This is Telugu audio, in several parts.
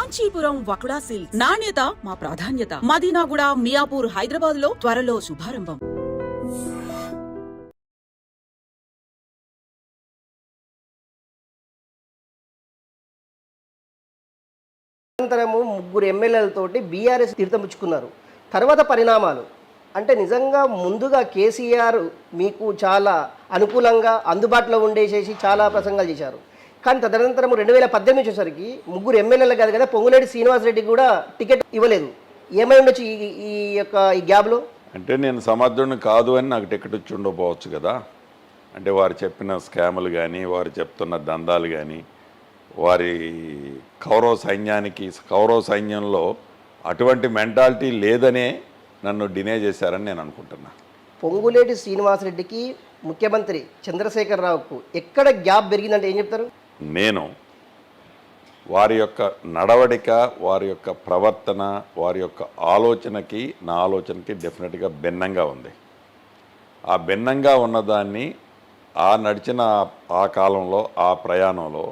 కాంచీపురం వకుడా సిల్క్స్ నాణ్యత మా ప్రాధాన్యత. మదీనాగూడ, మియాపూర్, హైదరాబాద్ లో త్వరలో శుభారంభం. అనంతరము ముగ్గురు ఎమ్మెల్యేలతోటి బీఆర్ఎస్ తీర్థం పుచ్చుకున్నారు. తర్వాత పరిణామాలు అంటే నిజంగా ముందుగా కేసీఆర్ మీకు చాలా అనుకూలంగా అందుబాటులో ఉండేసేసి చాలా ప్రసంగాలు చేశారు. కానీ తదనంతరం 2018 వచ్చేసరికి ముగ్గురు ఎమ్మెల్యేలు కాదు కదా, పొంగులేటి శ్రీనివాసరెడ్డికి కూడా టికెట్ ఇవ్వలేదు. ఏమై ఉండొచ్చు ఈ గ్యాప్లో? అంటే నేను సమర్థుడిని కాదు అని నాకు టికెట్ ఇచ్చి ఉండకపోవచ్చు కదా. అంటే వారు చెప్పిన స్కాములు కానీ, వారు చెప్తున్న దందాలు కానీ, వారి కౌరవ సైన్యంలో అటువంటి మెంటాలిటీ లేదనే నన్ను డినే చేశారని నేను అనుకుంటున్నా. పొంగులేటి శ్రీనివాసరెడ్డికి ముఖ్యమంత్రి చంద్రశేఖరరావుకు ఎక్కడ గ్యాప్ పెరిగిందంటే ఏం చెప్తారు? నేను వారి యొక్క నడవడిక, వారి యొక్క ప్రవర్తన, వారి యొక్క ఆలోచనకి నా ఆలోచనకి డెఫినెట్గా భిన్నంగా ఉంది. ఆ భిన్నంగా ఉన్నదాన్ని నడిచిన ఆ కాలంలో, ఆ ప్రయాణంలో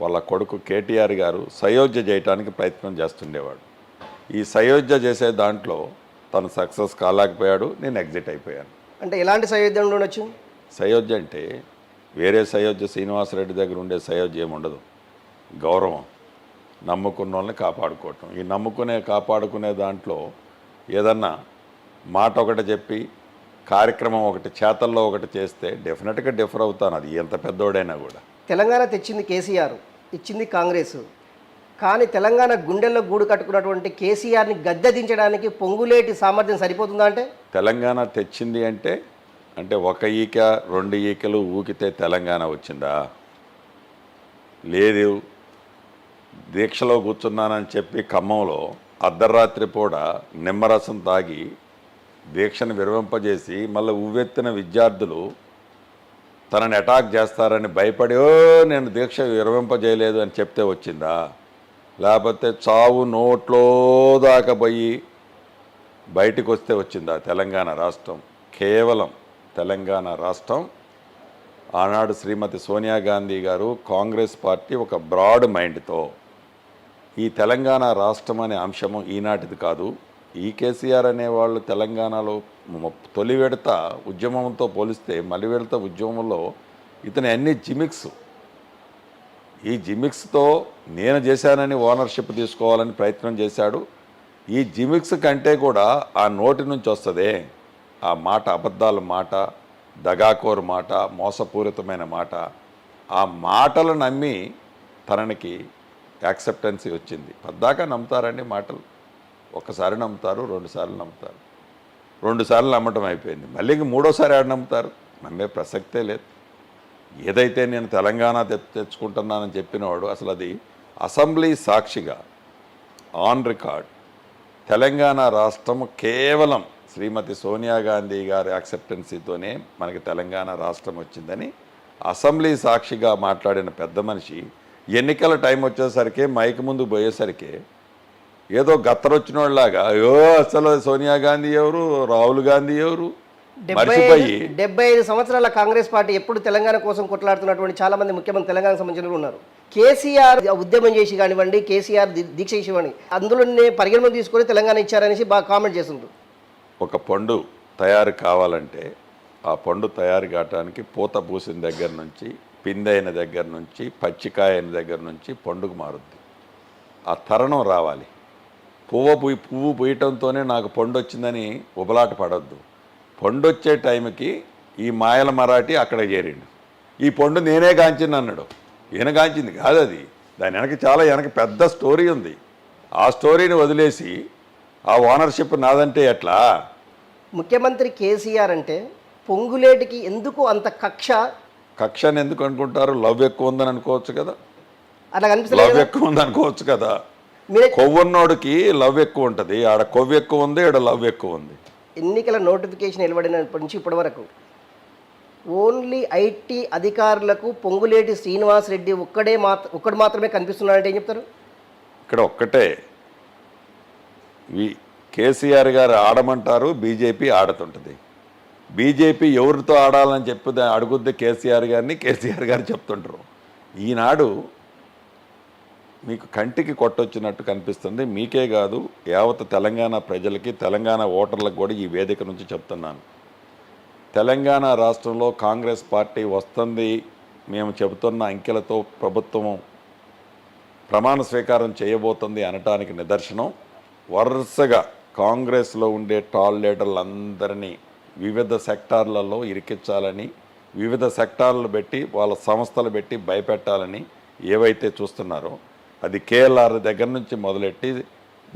వాళ్ళ కొడుకు కేటీఆర్ గారు సయోధ్య చేయడానికి ప్రయత్నం చేస్తుండేవాడు. ఈ సయోధ్య చేసే దాంట్లో తను సక్సెస్ కాలేకపోయాడు, నేను ఎగ్జిట్ అయిపోయాను. అంటే ఎలాంటి సయోధ్య ఉండొచ్చు? సయోధ్య అంటే వేరే సయోధ్య శ్రీనివాసరెడ్డి దగ్గర ఉండే సయోధ్య ఏముండదు. గౌరవం, నమ్ముకున్న వాళ్ళని కాపాడుకోవటం. ఈ కాపాడుకునే దాంట్లో ఏదన్నా మాట ఒకటి చెప్పి కార్యక్రమం ఒకటి చేతల్లో ఒకటి చేస్తే డెఫినెట్గా డిఫర్ అవుతాను, అది ఎంత పెద్దోడైనా కూడా. తెలంగాణ తెచ్చింది కేసీఆర్, ఇచ్చింది కాంగ్రెస్. కానీ తెలంగాణ గుండెల్లో గూడు కట్టుకున్నటువంటి కేసీఆర్ని గద్దె దించడానికి పొంగులేటి సామర్థ్యం సరిపోతుందా? అంటే తెలంగాణ తెచ్చింది అంటే ఒక ఈక 2 ఈకలు ఊకితే తెలంగాణ వచ్చిందా? లేదు. దీక్షలో కూర్చున్నానని చెప్పి ఖమ్మంలో అర్ధరాత్రి పూట నిమ్మరసం తాగి దీక్షను విరమింపజేసి మళ్ళీ ఉవ్వెత్తిన విద్యార్థులు తనని అటాక్ చేస్తారని భయపడి నేను దీక్ష విరమింపజేయలేదు అని చెప్తే వచ్చిందా? లేకపోతే చావు నోట్లో దాకా పోయి బయటికి వస్తే వచ్చిందా తెలంగాణ రాష్ట్రం? కేవలం తెలంగాణ రాష్ట్రం ఆనాడు శ్రీమతి సోనియా గాంధీ గారు, కాంగ్రెస్ పార్టీ ఒక బ్రాడ్ మైండ్తో ఈ తెలంగాణ రాష్ట్రం అనే అంశము ఈనాటిది కాదు. ఈ కేసీఆర్ అనేవాళ్ళు తెలంగాణలో తొలి విడత ఉద్యమంతో పోలిస్తే మలి విడత ఉద్యమంలో ఇతని అన్ని జిమిక్స్, ఈ జిమిక్స్తో నేను చేశానని ఓనర్షిప్ తీసుకోవాలని ప్రయత్నం చేశాడు. ఈ జిమిక్స్ కంటే కూడా ఆ నోటి నుంచి వస్తుంది ఆ మాట, అబద్ధాల మాట, దగాకోరు మాట, మోసపూరితమైన మాట. ఆ మాటలు నమ్మి తననికి యాక్సెప్టెన్సీ వచ్చింది. పద్దాకా నమ్ముతారండి మాటలు. ఒకసారి నమ్ముతారు, 2 సార్లు నమ్ముతారు. 2 సార్లు నమ్మటం అయిపోయింది. మళ్ళీ 3వసారి ఆడ నమ్ముతారు? నమ్మే ప్రసక్తే లేదు. ఏదైతే నేను తెలంగాణ తెచ్చుకుంటున్నానని చెప్పినవాడు అసలు అది అసెంబ్లీ సాక్షిగా ఆన్ రికార్డ్ తెలంగాణ రాష్ట్రం కేవలం శ్రీమతి సోనియా గాంధీ గారి యాక్సెప్టెన్సీతోనే మనకి తెలంగాణ రాష్ట్రం వచ్చిందని అసెంబ్లీ సాక్షిగా మాట్లాడిన పెద్ద మనిషి ఎన్నికల టైం వచ్చేసరికి మైక్ ముందు పోయేసరికి ఏదో గత్తరొచ్చిన వాళ్ళలాగా అసలు సోనియా గాంధీ ఎవరు, రాహుల్ గాంధీ ఎవరు 75 సంవత్సరాల కాంగ్రెస్ పార్టీ ఎప్పుడు తెలంగాణ కోసం కొట్లాడుతున్నటువంటి చాలా మంది ముఖ్యమంత్రి తెలంగాణకు సంబంధించిన ఉన్నారు. కేసీఆర్ ఉద్యమం చేసి కానివ్వండి, కేసీఆర్ దీక్ష చేసేవాడిని అందులోనే పరిగణన తీసుకొని తెలంగాణ ఇచ్చారనేసి బాగా కామెంట్ చేస్తుంది. ఒక పండు తయారు కావాలంటే ఆ పండు తయారు కావటానికి పూత పూసిన దగ్గర నుంచి, పిందైన దగ్గర నుంచి, పచ్చికాయ అయిన దగ్గర నుంచి పండుగ మారుద్ది. ఆ తరుణం రావాలి. పువ్వు పూయటంతోనే నాకు పండు వచ్చిందని ఉబలాట పడద్దు. పండు వచ్చే టైంకి ఈ మాయల మరాఠీ అక్కడ చేరిండు. ఈ పండు నేనే కాంచింది అన్నాడు. ఈయన కాంచింది కాదు అది, దాని వెనక పెద్ద స్టోరీ ఉంది. ఆ స్టోరీని వదిలేసి ఆ ఓనర్షిప్ నాదంటే ఎట్లా? ముఖ్యమంత్రి కేసీఆర్ అంటే పొంగులేటికి ఎందుకు అంత కక్షని ఎందుకు అనుకుంటారు? లవ్ ఎక్కువ ఉందని అనుకోవచ్చు కదా. అలా కనిపిస్తుంది. లవ్ ఎక్కువ ఉంది అనుకోవచ్చు కదా. కొవ్వున్నోడికి లవ్ ఎక్కువ ఉంటుంది, ఆడ కొవ్వు ఎక్కువ ఉంది, ఆడ లవ్ ఎక్కువ ఉంది. ఎన్నికల నోటిఫికేషన్ వెలువడినప్పటి నుంచి ఇప్పటి వరకు ఓన్లీ ఐటీ అధికారులకు పొంగులేటి శ్రీనివాసరెడ్డి ఒక్కడు మాత్రమే కనిపిస్తున్నాడంటే ఏం చెప్తారు? ఇక్కడ ఒక్కటే కేసీఆర్ గారు ఆడమంటారు, బీజేపీ ఆడుతుంటుంది. బీజేపీ ఎవరితో ఆడాలని చెప్పి అడుగుద్ది కేసీఆర్ గారిని, కేసీఆర్ గారు చెప్తుంటారు. ఈనాడు మీకు కంటికి కొట్టొచ్చినట్టు కనిపిస్తుంది. మీకే కాదు, యావత్ తెలంగాణ ప్రజలకి, తెలంగాణ ఓటర్లకు కూడా ఈ వేదిక నుంచి చెప్తున్నాను. తెలంగాణ రాష్ట్రంలో కాంగ్రెస్ పార్టీ వస్తుంది, మేము చెబుతున్న అంకెలతో ప్రభుత్వం ప్రమాణ స్వీకారం చేయబోతుంది అనటానికి నిదర్శనం వరుసగా కాంగ్రెస్లో ఉండే టాల్ లీడర్లందరినీ వివిధ సెక్టార్లలో ఇరికించాలని, వివిధ సెక్టార్లు పెట్టి వాళ్ళ సంస్థలు పెట్టి భయపెట్టాలని ఏవైతే చూస్తున్నారో అది కేఎల్ఆర్ దగ్గర నుంచి మొదలెట్టి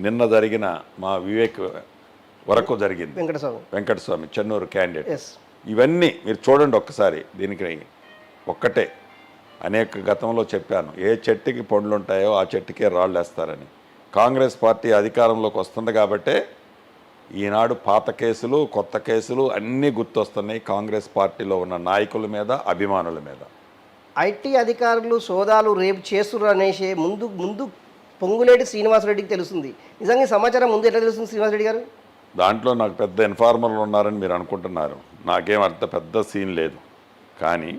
నిన్న జరిగిన మా వివేక్ వరకు జరిగింది. వెంకటస్వామి చెన్నూరు క్యాండిడేట్, ఇవన్నీ మీరు చూడండి ఒక్కసారి. దీనికి ఒక్కటే అనేక గతంలో చెప్పాను, ఏ చెట్టుకి పండ్లు ఉంటాయో ఆ చెట్టుకే రాళ్ళు వేస్తారని. కాంగ్రెస్ పార్టీ అధికారంలోకి వస్తుంది కాబట్టే ఈనాడు పాత కేసులు, కొత్త కేసులు అన్నీ గుర్తొస్తున్నాయి కాంగ్రెస్ పార్టీలో ఉన్న నాయకుల మీద, అభిమానుల మీద. ఐటీ అధికారులు సోదాలు రేపు చేస్తున్నారు అనేసి ముందు పొంగులేటి శ్రీనివాసరెడ్డికి తెలుస్తుంది. నిజంగా ఈ సమాచారం ముందు ఎట్లా తెలుస్తుంది శ్రీనివాసరెడ్డి గారు? దాంట్లో నాకు పెద్ద ఇన్ఫార్మర్లు ఉన్నారని మీరు అనుకుంటున్నారు. నాకేం అంత పెద్ద సీన్ లేదు. కానీ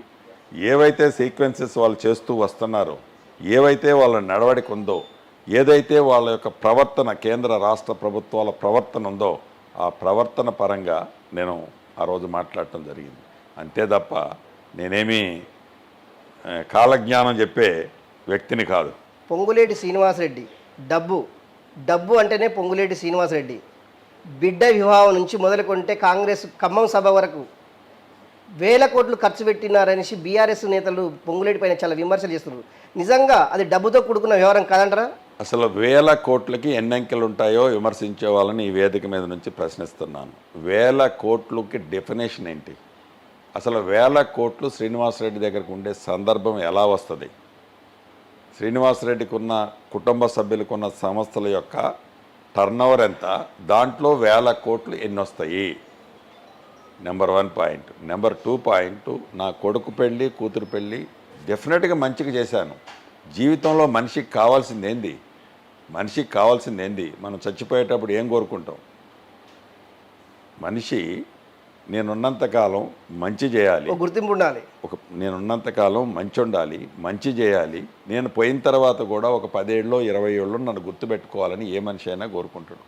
ఏవైతే సీక్వెన్సెస్ వాళ్ళు చేస్తూ వస్తున్నారో, ఏవైతే వాళ్ళ నడవడిక ఉందో, ఏదైతే వాళ్ళ యొక్క ప్రవర్తన, కేంద్ర రాష్ట్ర ప్రభుత్వాల ప్రవర్తన ఉందో, ఆ ప్రవర్తన పరంగా నేను ఆ రోజు మాట్లాడటం జరిగింది. అంతే తప్ప నేనేమీ కాలజ్ఞానం చెప్పే వ్యక్తిని కాదు. పొంగులేటి శ్రీనివాసరెడ్డి డబ్బు అంటేనే పొంగులేటి శ్రీనివాసరెడ్డి. బిడ్డ వివాహం నుంచి మొదలుకొంటే కాంగ్రెస్ ఖమ్మం సభ వరకు వేల కోట్లు ఖర్చు పెట్టినారనేసి బీఆర్ఎస్ నేతలు పొంగులేటి పైన చాలా విమర్శలు చేస్తున్నారు. నిజంగా అది డబ్బుతో కూడుకున్న వ్యవహారం కాదంటారా? అసలు వేల కోట్లకి ఎన్ని అంకెలు ఉంటాయో విమర్శించే వాళ్ళని ఈ వేదిక మీద నుంచి ప్రశ్నిస్తున్నాను. వేల కోట్లకి డెఫినేషన్ ఏంటి? అసలు వేల కోట్లు శ్రీనివాసరెడ్డి దగ్గరకు ఉండే సందర్భం ఎలా వస్తుంది? శ్రీనివాసరెడ్డికి ఉన్న కుటుంబ సభ్యులకు ఉన్న సంస్థల యొక్క టర్నోవర్ ఎంత? దాంట్లో వేల కోట్లు ఎన్ని వస్తాయి? Number 1 point. నెంబర్ 2 పాయింట్, నా కొడుకు పెళ్ళి, కూతురు పెళ్ళి డెఫినెట్గా మంచిగా చేశాను. జీవితంలో మనిషికి కావాల్సింది ఏంది? మనం చచ్చిపోయేటప్పుడు ఏం కోరుకుంటాం? మనిషి నేనున్నంతకాలం మంచి చేయాలి, గుర్తింపు ఉండాలి. నేనున్నంతకాలం మంచి ఉండాలి, మంచి చేయాలి. నేను పోయిన తర్వాత కూడా ఒక 10 ఏళ్ళలో 20 ఏళ్ళలో నన్ను గుర్తుపెట్టుకోవాలని ఏ మనిషి అయినా కోరుకుంటాడు.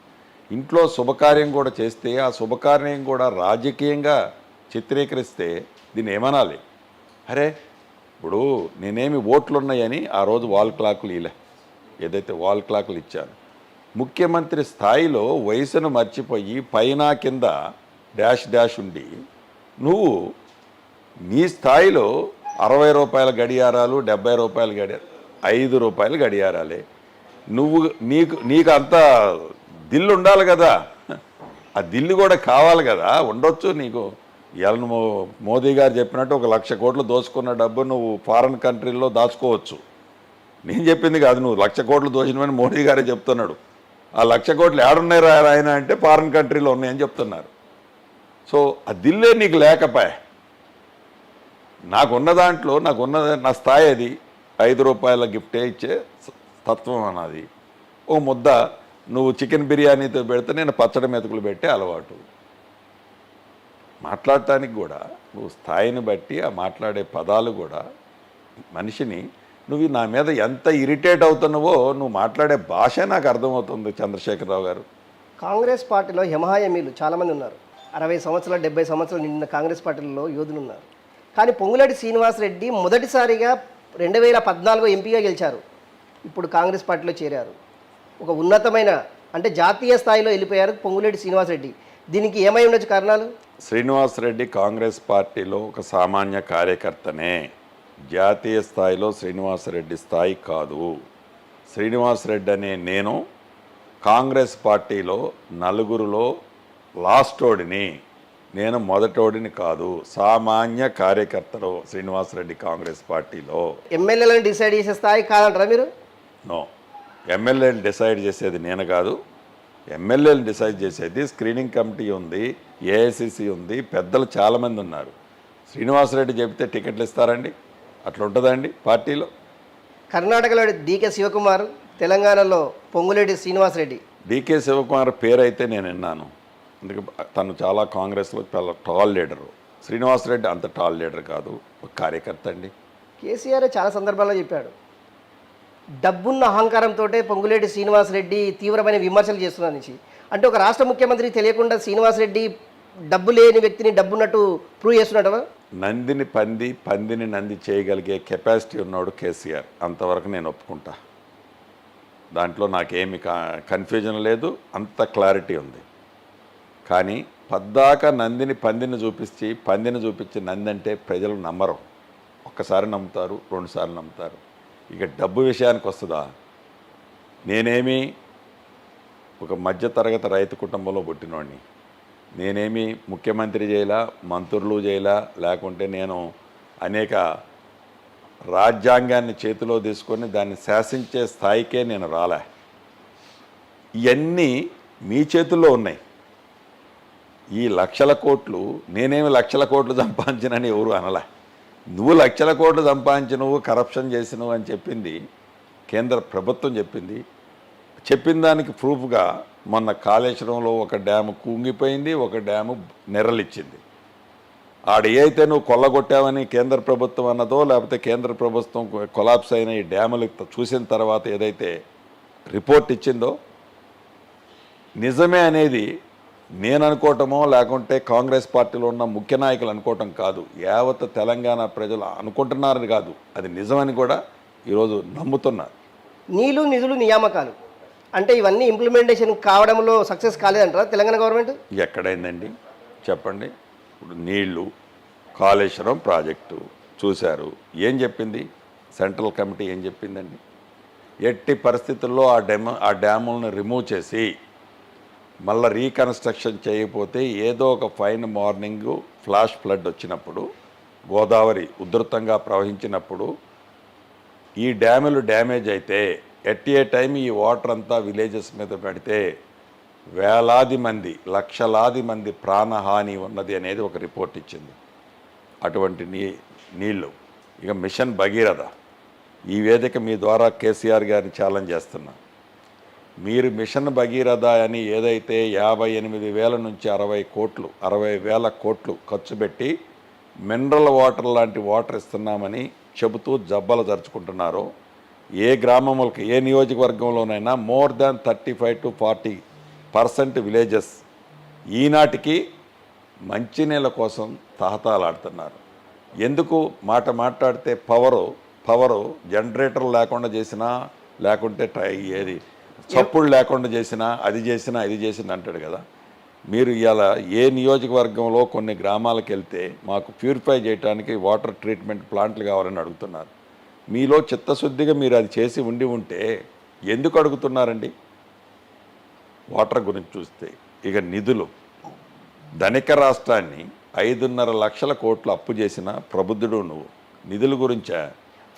ఇంట్లో శుభకార్యం కూడా చేస్తే ఆ శుభకార్యం కూడా రాజకీయంగా చిత్రీకరిస్తే దీన్ని ఏమనాలి? అరే ఇప్పుడు నేనేమి ఓట్లు ఉన్నాయని ఆ రోజు వాల్ క్లాకులు ఏదైతే వాల్ క్లాకులు ఇచ్చాను, ముఖ్యమంత్రి స్థాయిలో వయసును మర్చిపోయి పైన కింద డాష్ ఉండి నువ్వు నీ స్థాయిలో 60 రూపాయల గడియారాలు, 70 రూపాయల గడియారాలు, 5 రూపాయల గడియారాలే. నీకు అంత దిల్లు ఉండాలి కదా, ఆ దిల్లు కూడా కావాలి కదా, ఉండొచ్చు నీకు. ఇవాళ నువ్వు మోదీ గారు చెప్పినట్టు 1,00,000 కోట్లు దోచుకున్న డబ్బు నువ్వు ఫారెన్ కంట్రీల్లో దాచుకోవచ్చు. నేను చెప్పింది కాదు, నువ్వు 1,00,000 కోట్లు దోచినవని మోడీ గారే చెప్తున్నాడు. ఆ 1,00,000 కోట్లు ఏడున్నాయి ఆయన అంటే ఫారెన్ కంట్రీలో ఉన్నాయని చెప్తున్నారు. సో ఆ దిల్లే నీకు లేకపోయా. నాకున్న దాంట్లో నా స్థాయి అది 5 రూపాయల గిఫ్టే ఇచ్చే తత్వం అన్నది. ఓ ముద్ద నువ్వు చికెన్ బిర్యానీతో పెడితే నేను పచ్చడి మెతుకులు పెట్టే అలవాటు. మాట్లాడటానికి కూడా నువ్వు స్థాయిని బట్టి ఆ మాట్లాడే పదాలు కూడా మనిషిని, నువ్వు నా మీద ఎంత ఇరిటేట్ అవుతున్నావో నువ్వు మాట్లాడే భాష నాకు అర్థమవుతుంది చంద్రశేఖరరావు గారు. కాంగ్రెస్ పార్టీలో యమహాయమీలు చాలామంది ఉన్నారు. 60 సంవత్సరాలు 70 సంవత్సరాలు నిన్న కాంగ్రెస్ పార్టీలో యోధులు ఉన్నారు. కానీ పొంగులేటి శ్రీనివాసరెడ్డి మొదటిసారిగా 2014 ఎంపీగా గెలిచారు. ఇప్పుడు కాంగ్రెస్ పార్టీలో చేరారు. ఒక ఉన్నతమైన అంటే జాతీయ స్థాయిలో వెళ్ళిపోయారు పొంగులేటి శ్రీనివాసరెడ్డి. దీనికి ఏమై ఉండొచ్చు కారణాలు? శ్రీనివాసరెడ్డి కాంగ్రెస్ పార్టీలో ఒక సామాన్య కార్యకర్తనే. జాతీయ స్థాయిలో శ్రీనివాసరెడ్డి స్థాయి కాదు. శ్రీనివాసరెడ్డి అనే నేను కాంగ్రెస్ పార్టీలో నలుగురులో లాస్టోడిని, నేను మొదటోడిని కాదు. సామాన్య కార్యకర్తలు శ్రీనివాసరెడ్డి కాంగ్రెస్ పార్టీలో. ఎమ్మెల్యేలను డిసైడ్ చేసే స్థాయి కాదంటారా మీరు? నో, ఎమ్మెల్యేలు డిసైడ్ చేసేది నేను కాదు. ఎమ్మెల్యేలు డిసైడ్ చేసేది స్క్రీనింగ్ కమిటీ ఉంది, ఏఐసిసి ఉంది, పెద్దలు చాలామంది ఉన్నారు. శ్రీనివాసరెడ్డి చెబితే టికెట్లు ఇస్తారండి? అట్లా ఉంటుందండి పార్టీలో? కర్ణాటకలో డీకే శివకుమార్, తెలంగాణలో పొంగులేటి శ్రీనివాసరెడ్డి. డీకే శివకుమార్ పేరు అయితే నేను విన్నాను, అందుకే తను చాలా కాంగ్రెస్లో చాలా టాల్ లీడరు. శ్రీనివాసరెడ్డి అంత టాల్ లీడర్ కాదు, ఒక కార్యకర్త అండి. కేసీఆర్ చాలా సందర్భాల్లో చెప్పాడు, డబ్బున్న అహంకారంతో పొంగులేటి శ్రీనివాసరెడ్డి తీవ్రమైన విమర్శలు చేస్తున్నారు నుంచి. అంటే ఒక రాష్ట్ర ముఖ్యమంత్రికి తెలియకుండా శ్రీనివాసరెడ్డి డబ్బు లేని వ్యక్తిని డబ్బున్నట్టు ప్రూవ్ చేస్తున్నట్టు. నందిని పంది, పందిని నంది చేయగలిగే కెపాసిటీ ఉన్నాడు కేసీఆర్, అంతవరకు నేను ఒప్పుకుంటా. దాంట్లో నాకేమి కన్ఫ్యూజన్ లేదు, అంత క్లారిటీ ఉంది. కానీ పద్దాక నందిని పందిని చూపించి, పందిని చూపించి నంది అంటే ప్రజలు నమ్మరు. ఒక్కసారి నమ్ముతారు, రెండుసార్లు నమ్ముతారు. ఇక డబ్బు విషయానికి వస్తుందా, నేనేమి ఒక మధ్యతరగతి రైతు కుటుంబంలో పుట్టినోడిని. నేనేమి ముఖ్యమంత్రి చేయలా, మంత్రులు చేయలా, లేకుంటే నేను అనేక రాజ్యాంగాన్ని చేతిలో తీసుకొని దాన్ని శాసించే స్థాయికే నేను రాలే. ఇవన్నీ మీ చేతుల్లో ఉన్నాయి. ఈ లక్షల కోట్లు నేనేమి లక్షల కోట్లు సంపాదించినని ఎవరు అనలే. నువ్వు లక్షల కోట్లు సంపాదించినవు, కరప్షన్ చేసినవు అని చెప్పింది కేంద్ర ప్రభుత్వం చెప్పింది. చెప్పిన దానికి ప్రూఫ్గా మొన్న కాళేశ్వరంలో ఒక డ్యాము కుంగిపోయింది, ఒక డ్యాము నెర్రలిచ్చింది. ఆడ అయితే నువ్వు కొల్లగొట్టావని కేంద్ర ప్రభుత్వం అన్నదో, లేకపోతే కేంద్ర ప్రభుత్వం కొలాప్స్ అయిన ఈ డ్యాములు చూసిన తర్వాత ఏదైతే రిపోర్ట్ ఇచ్చిందో నిజమే అనేది నేను అనుకోవటమో, లేకుంటే కాంగ్రెస్ పార్టీలో ఉన్న ముఖ్య నాయకులు అనుకోవటం కాదు, యావత్ తెలంగాణ ప్రజలు అనుకుంటున్నారని కాదు, అది నిజమని కూడా ఈరోజు నమ్ముతున్నారు. నీళ్లు, నిధులు, నియామకాలు అంటే ఇవన్నీ ఇంప్లిమెంటేషన్ కావడంలో సక్సెస్ కాలేదంటారా తెలంగాణ గవర్నమెంట్? ఎక్కడైందండి చెప్పండి. ఇప్పుడు నీళ్లు, కాళేశ్వరం ప్రాజెక్టు చూశారు, ఏం చెప్పింది సెంట్రల్ కమిటీ? ఏం చెప్పిందండి? ఎట్టి పరిస్థితుల్లో ఆ డ్యాములను రిమూవ్ చేసి మళ్ళీ రీకన్స్ట్రక్షన్ చేయకపోతే ఏదో ఒక ఫైన్ మార్నింగ్ ఫ్లాష్ ఫ్లడ్ వచ్చినప్పుడు, గోదావరి ఉధృతంగా ప్రవహించినప్పుడు ఈ డ్యాములు డ్యామేజ్ అయితే ఎట్ ఏ టైం ఈ వాటర్ అంతా విలేజెస్ మీద పెడితే వేలాది మంది, లక్షలాది మంది ప్రాణహాని ఉన్నది అనేది ఒక రిపోర్ట్ ఇచ్చింది. అటువంటి నీళ్ళు ఇక మిషన్ భగీరథ, ఈ వేదిక మీ ద్వారా కేసీఆర్ గారిని ఛాలెంజ్ చేస్తున్నా. మీరు మిషన్ భగీరథ అని ఏదైతే 58,000 నుంచి 60,000 కోట్లు ఖర్చు పెట్టి మినరల్ వాటర్ లాంటి వాటర్ ఇస్తున్నామని చెబుతూ జబ్బలు జరుచుకుంటున్నారో, ఏ గ్రామములకి, ఏ నియోజకవర్గంలోనైనా మోర్ దాన్ 35 to 40% విలేజెస్ ఈనాటికి మంచినీళ్ళ కోసం తహతాలాడుతున్నారు. ఎందుకు మాట్లాడితే పవరు జనరేటర్ లేకుండా చేసినా, లేకుంటే ఏది చప్పుడు లేకుండా చేసినా, అది చేసినా ఇది చేసినా అంటాడు కదా. మీరు ఇలా ఏ నియోజకవర్గంలో కొన్ని గ్రామాలకు వెళ్తే మాకు ప్యూరిఫై చేయడానికి వాటర్ ట్రీట్మెంట్ ప్లాంట్లు కావాలని అడుగుతున్నారు. మీలో చిత్తశుద్ధిగా మీరు అది చేసి ఉంటే ఎందుకు అడుగుతున్నారండి? వాటర్ గురించి చూస్తే ఇక నిధులు, ధనిక రాష్ట్రాన్ని 5.5 లక్షల కోట్లు అప్పు చేసిన ప్రబుద్ధుడు నువ్వు. నిధుల గురించా?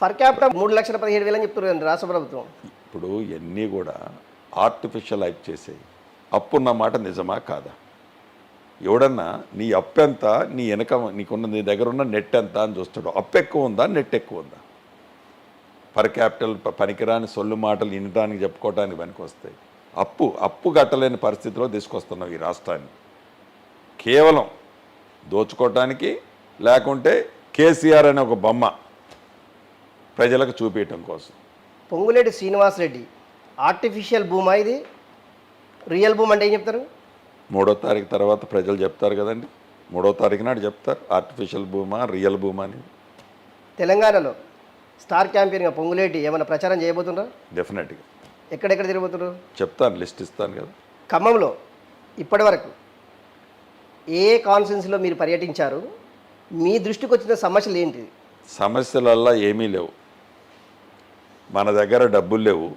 ఫర్ క్యాపిటల్ 3,17,000 అని చెప్తున్నారు రాష్ట్ర ప్రభుత్వం. ఇప్పుడు ఇవన్నీ కూడా ఆర్టిఫిషియల్ హైప్ చేసాయి. అప్పున్న మాట నిజమా కాదా? ఎవడన్నా నీ అప్పు ఎంత, నీ వెనక నీ దగ్గర ఉన్న నెట్ ఎంత అని చూస్తాడు. అప్పు ఎక్కువ ఉందా, నెట్ ఎక్కువ ఉందా? పర్ క్యాపిటల్ పనికిరాని సొల్లు మాటలు వినడానికి చెప్పుకోవడానికి పనికి వస్తాయి. అప్పు కట్టలేని పరిస్థితిలో తీసుకొస్తున్నావు ఈ రాష్ట్రాన్ని, కేవలం దోచుకోవటానికి, లేకుంటే కేసీఆర్ అనే ఒక బొమ్మ ప్రజలకు చూపించడం కోసం. పొంగులేటి శ్రీనివాసరెడ్డి ఆర్టిఫిషియల్ భూమా, ఇది రియల్ భూమ్ అంటే ఏం చెప్తారు? 3వ తారీఖు తర్వాత ప్రజలు చెప్తారు కదండి. 3వ తారీఖు నాడు చెప్తారు ఆర్టిఫిషియల్ భూమా, రియల్ భూమా అని. తెలంగాణలో స్టార్ క్యాంపెయిన్గా పొంగులేటి ఏమైనా ప్రచారం చేయబోతున్నారా? డెఫినెట్గా. ఎక్కడెక్కడ తిరగబోతున్నారు? చెప్తాను, లిస్ట్ ఇస్తాను కదా. ఖమ్మంలో ఇప్పటి వరకు ఏ కాన్ఫరెన్స్లో మీరు పర్యటించారు? మీ దృష్టికి వచ్చిన సమస్యలు ఏంటి? సమస్యలల్లా ఏమీ లేవు. మన దగ్గర డబ్బులు లేవు.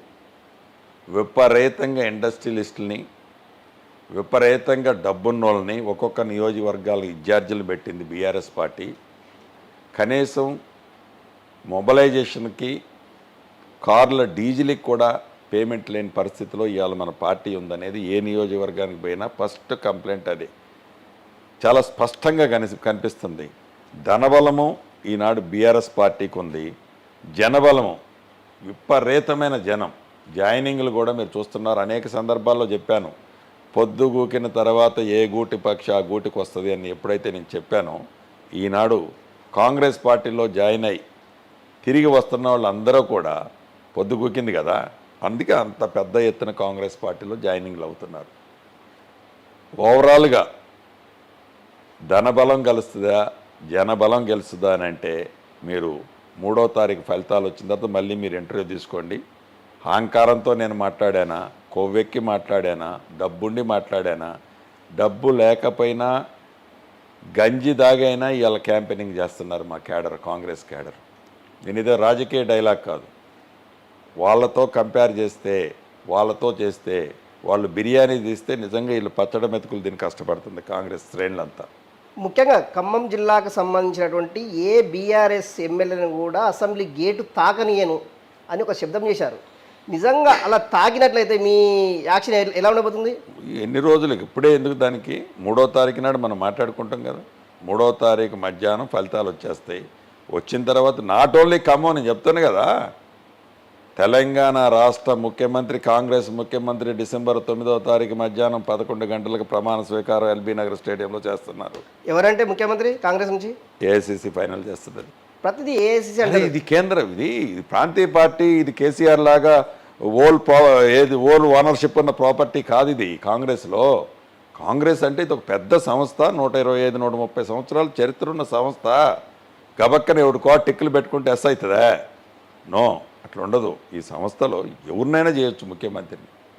విపరీతంగా ఇండస్ట్రియలిస్టులని, విపరీతంగా డబ్బున్నోళ్ళని ఒక్కొక్క నియోజకవర్గాలకు ఇన్ఛార్జీలు పెట్టింది బీఆర్ఎస్ పార్టీ. కనీసం మొబలైజేషన్కి, కార్ల డీజిల్కి కూడా పేమెంట్ లేని పరిస్థితిలో ఇవాళ మన పార్టీ ఉందనేది ఏ నియోజకవర్గానికి పోయినా ఫస్ట్ కంప్లైంట్ అదే. చాలా స్పష్టంగా కనిపిస్తుంది. ధనబలము ఈనాడు బీఆర్ఎస్ పార్టీకి ఉంది, జనబలము విపరీతమైన జనం. జాయినింగ్లు కూడా మీరు చూస్తున్నారు. అనేక సందర్భాల్లో చెప్పాను, పొద్దుగూకిన తర్వాత ఏ గూటి పక్షి ఆ గూటికి వస్తుంది అని ఎప్పుడైతే నేను చెప్పానో, ఈనాడు కాంగ్రెస్ పార్టీలో జాయిన్ అయ్యి తిరిగి వస్తున్న వాళ్ళందరూ కూడా పొద్దుగూకింది కదా, అందుకే అంత పెద్ద ఎత్తున కాంగ్రెస్ పార్టీలో జాయినింగ్లు అవుతున్నారు. ఓవరాల్గా ధనబలం గెలుస్తుందా జనబలం గెలుస్తుందా అని అంటే మీరు 3వ తారీఖు ఫలితాలు వచ్చిన తర్వాత మళ్ళీ మీరు ఇంటర్వ్యూ తీసుకోండి. అహంకారంతో నేను మాట్లాడానా, కొవ్వెక్కి మాట్లాడానా, డబ్బుండి మాట్లాడానా, డబ్బు లేకపోయినా గంజి దాగైనా ఇవాళ క్యాంపెయినింగ్ చేస్తున్నారు మా క్యాడర్, కాంగ్రెస్ క్యాడర్. దీని ఇదే రాజకీయ డైలాగ్ కాదు. వాళ్ళతో కంపేర్ చేస్తే, వాళ్ళతో చేస్తే, వాళ్ళు బిర్యానీ తీస్తే నిజంగా వీళ్ళు పచ్చడి మెతుకులు దీన్ని కష్టపడుతుంది కాంగ్రెస్ శ్రేణులంతా. ముఖ్యంగా ఖమ్మం జిల్లాకు సంబంధించినటువంటి ఏ బీఆర్ఎస్ ఎమ్మెల్యేను కూడా అసెంబ్లీ గేటు తాకనీయను అని ఒక శబ్దం చేశారు. నిజంగా అలా తాకినట్లయితే మీ యాక్షన్ ఎలా ఉండబోతుంది? ఎన్ని రోజులకి ఇప్పుడే ఎందుకు దానికి 3వ తారీఖు నాడు మనం మాట్లాడుకుంటాం కదా. 3వ తారీఖు మధ్యాహ్నం ఫలితాలు వచ్చేస్తాయి. వచ్చిన తర్వాత నాట్ ఓన్లీ ఖమ్మం, నేను చెప్తాను కదా, తెలంగాణ రాష్ట్ర ముఖ్యమంత్రి, కాంగ్రెస్ ముఖ్యమంత్రి డిసెంబర్ 9వ తారీఖు మధ్యాహ్నం 11 గంటలకు ప్రమాణ స్వీకారం ఎల్బీ నగర్ స్టేడియంలో చేస్తున్నారు. ఎవరంటే ముఖ్యమంత్రి కాంగ్రెస్ నుంచి? ఏఐసిసి ఫైనల్ చేస్తుంది. అది ప్రతిదీ ఏఐసిసి అంటే అంటే ఇది కేంద్రం, ఇది ప్రాంతీయ పార్టీ, ఇది కేసీఆర్ లాగా ఓల్ ఓనర్షిప్ ఉన్న ప్రాపర్టీ కాదు ఇది కాంగ్రెస్లో. కాంగ్రెస్ అంటే ఇది ఒక పెద్ద సంస్థ, 125 130 సంవత్సరాల చరిత్ర ఉన్న సంస్థ. గబక్కన ఎవడుకో టిక్కులు పెట్టుకుంటే ఎస్ అవుతుందా? నో, అట్లా ఉండదు. ఈ సంస్థలో ఎవరినైనా చేయొచ్చు ముఖ్యమంత్రిని.